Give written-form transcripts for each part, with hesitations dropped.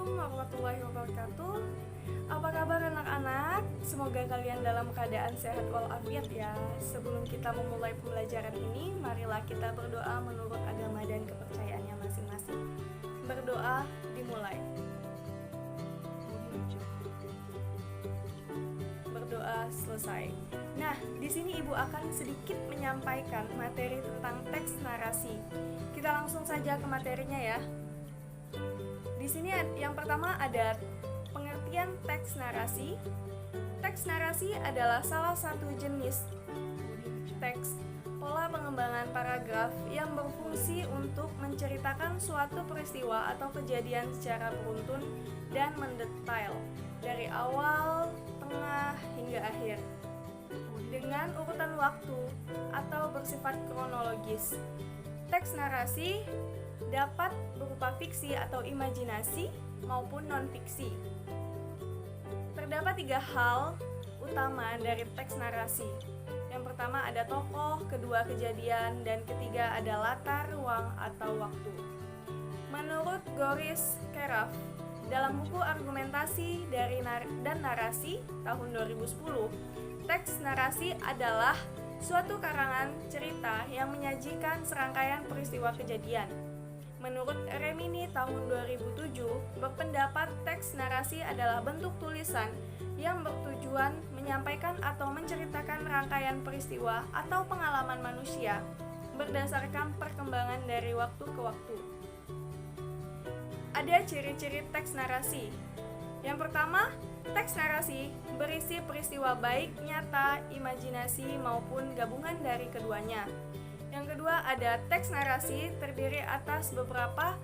Assalamualaikum warahmatullahi wabarakatuh. Apa kabar anak-anak? Semoga kalian dalam keadaan sehat walafiat ya. Sebelum kita memulai pembelajaran ini, marilah kita berdoa menurut agama dan kepercayaannya masing-masing. Berdoa dimulai. Berdoa selesai. Nah, di sini Ibu akan sedikit menyampaikan materi tentang teks narasi. Kita langsung saja ke materinya ya. Di sini yang pertama ada pengertian teks narasi. Teks narasi adalah salah satu jenis teks pola pengembangan paragraf yang berfungsi untuk menceritakan suatu peristiwa atau kejadian secara beruntun dan mendetail dari awal, tengah, hingga akhir dengan urutan waktu atau bersifat kronologis. Teks narasi dapat berupa fiksi atau imajinasi maupun non-fiksi. Terdapat 3 hal utama dari teks narasi. Yang pertama ada tokoh, kedua kejadian, dan ketiga ada latar, ruang, atau waktu. Menurut Goris Keraf, dalam buku Argumentasi dan Narasi tahun 2010, teks narasi adalah suatu karangan cerita yang menyajikan serangkaian peristiwa kejadian. Menurut Remini tahun 2007, berpendapat teks narasi adalah bentuk tulisan yang bertujuan menyampaikan atau menceritakan rangkaian peristiwa atau pengalaman manusia berdasarkan perkembangan dari waktu ke waktu. Ada ciri-ciri teks narasi. Yang pertama, teks narasi berisi peristiwa baik nyata, imajinasi, maupun gabungan dari keduanya. Yang kedua, ada teks narasi terdiri atas beberapa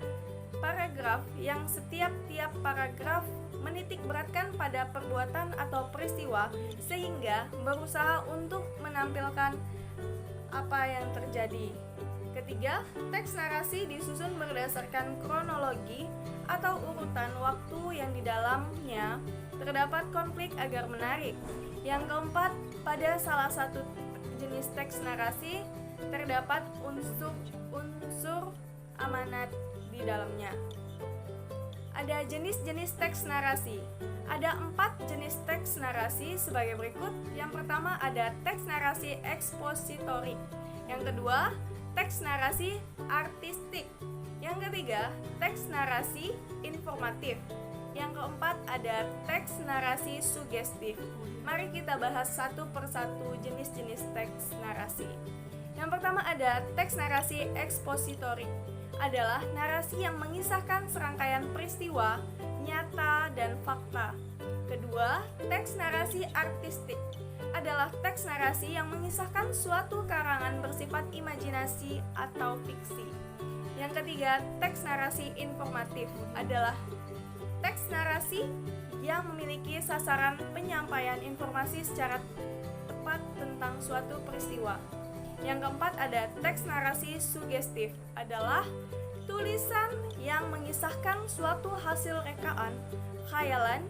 paragraf yang setiap-tiap paragraf menitik beratkan pada perbuatan atau peristiwa sehingga berusaha untuk menampilkan apa yang terjadi. Ketiga, teks narasi disusun berdasarkan kronologi atau urutan waktu yang di dalamnya terdapat konflik agar menarik. Yang keempat, pada salah satu jenis teks narasi terdapat unsur amanat di dalamnya. Ada jenis-jenis teks narasi. Ada 4 jenis teks narasi sebagai berikut. Yang pertama ada teks narasi ekspositorik. Yang kedua, teks narasi artistik. Yang ketiga, teks narasi informatif. Yang keempat ada teks narasi sugestif. Mari kita bahas satu persatu jenis-jenis teks narasi. Yang pertama ada teks narasi ekspositorik. Adalah narasi yang mengisahkan serangkaian peristiwa, nyata, dan fakta. Kedua, teks narasi artistik adalah teks narasi yang mengisahkan suatu karangan bersifat imajinasi atau fiksi. Yang ketiga, teks narasi informatif adalah teks narasi yang memiliki sasaran penyampaian informasi secara tepat tentang suatu peristiwa. Yang keempat ada teks narasi sugestif adalah tulisan yang mengisahkan suatu hasil rekaan, khayalan,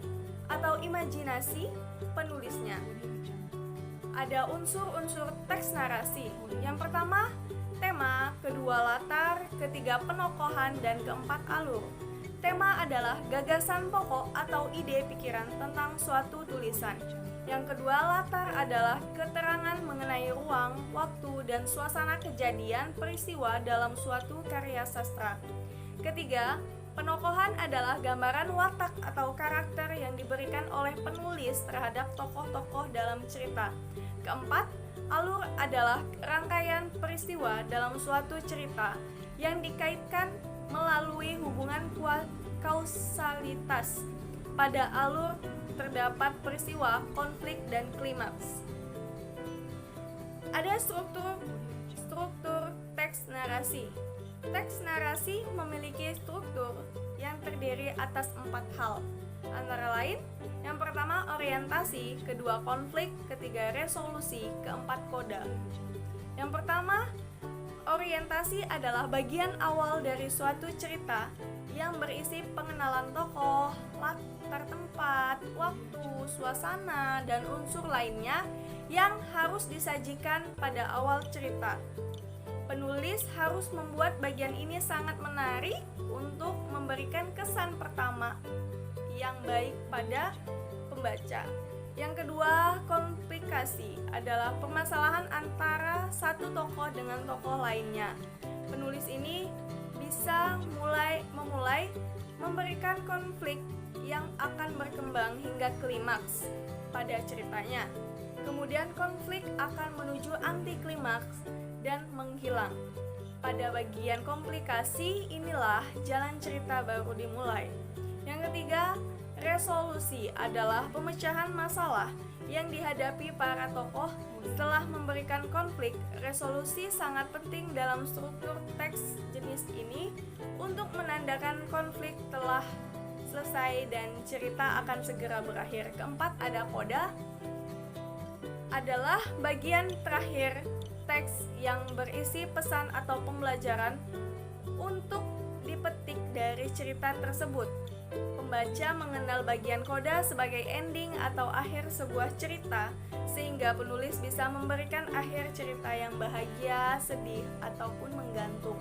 atau imajinasi penulisnya. Ada unsur-unsur teks narasi. Yang pertama, tema, kedua latar, ketiga penokohan, dan keempat alur. Tema adalah gagasan pokok atau ide pikiran tentang suatu tulisan. Yang kedua, latar adalah keterangan mengenai ruang, waktu, dan suasana kejadian peristiwa dalam suatu karya sastra. Ketiga, penokohan adalah gambaran watak atau karakter yang diberikan oleh penulis terhadap tokoh-tokoh dalam cerita. Keempat, alur adalah rangkaian peristiwa dalam suatu cerita yang dikaitkan melalui hubungan kausalitas. Pada alur terdapat peristiwa, konflik, dan klimaks. Ada struktur teks narasi. Teks narasi memiliki struktur yang terdiri atas 4 hal. Antara lain, yang pertama orientasi, kedua konflik, ketiga resolusi, keempat koda. Yang pertama, orientasi adalah bagian awal dari suatu cerita yang berisi pengenalan tokoh, latar tempat, waktu, suasana, dan unsur lainnya yang harus disajikan pada awal cerita. Penulis harus membuat bagian ini sangat menarik untuk memberikan kesan pertama yang baik pada pembaca. Yang kedua, komplikasi adalah permasalahan antara satu tokoh dengan tokoh lainnya. Penulis ini bisa memulai memberikan konflik yang akan berkembang hingga klimaks pada ceritanya. Kemudian konflik akan menuju anti klimaks dan menghilang. Pada bagian komplikasi inilah jalan cerita baru dimulai. Yang ketiga, resolusi adalah pemecahan masalah yang dihadapi para tokoh setelah memberikan konflik. Resolusi sangat penting dalam struktur teks jenis ini untuk menandakan konflik telah selesai dan cerita akan segera berakhir. Keempat, ada koda, adalah bagian terakhir teks yang berisi pesan atau pembelajaran untuk dipetik dari cerita tersebut. Pembaca mengenal bagian koda sebagai ending atau akhir sebuah cerita, sehingga penulis bisa memberikan akhir cerita yang bahagia, sedih, ataupun menggantung.